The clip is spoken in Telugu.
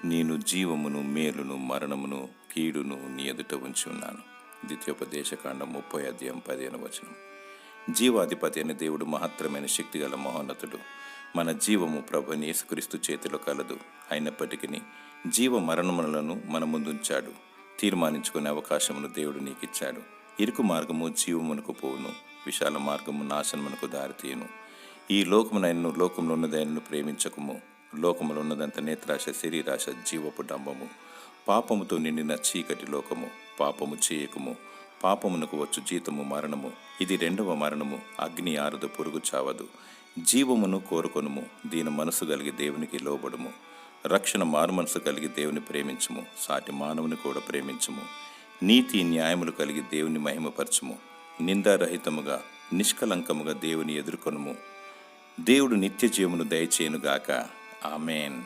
నేను జీవమును, మేలును, మరణమును, కీడును నీ ఎదుట ఉంచి ఉన్నాను. ద్వితీయోపదేశకాండం 30:15. జీవాధిపతి అయిన దేవుడు మహత్తరమైన శక్తిగల మహోన్నతుడు. మన జీవము ప్రభువైన యేసుక్రీస్తు చేతిలో కలదు. అయినప్పటికీ జీవ మరణములను మన ముందుంచాడు. తీర్మానించుకునే అవకాశమును దేవుడు నీకిచ్చాడు. ఇరుకు మార్గము జీవమునకు పోవును, విశాల మార్గము నాశనమునకు దారితీయును. ఈ లోకమునైనను లోకంలో ఉన్నదైనను ప్రేమించకము. లోకములో ఉన్నదంత నేత్రాశ, శరీరాశ, జీవపు డంబము. పాపముతో నిండిన చీకటి లోకము. పాపము చేయకము. పాపమునకు వచ్చు జీతము మరణము. ఇది రెండవ మరణము. అగ్ని ఆరదు, పురుగు చావదు. జీవమును కోరుకొనుము. దీని మనసు కలిగి దేవునికి లోబడుము. రక్షణ మారు మనసు కలిగి దేవుని ప్రేమించుము. సాటి మానవుని కూడా ప్రేమించుము. నీతి న్యాయములు కలిగి దేవుని మహిమపరచుము. నిందారహితముగా నిష్కలంకముగా దేవుని ఎదుర్కొనుము. దేవుడు నిత్య జీవమును దయచేయునుగాక. ఆమేన్.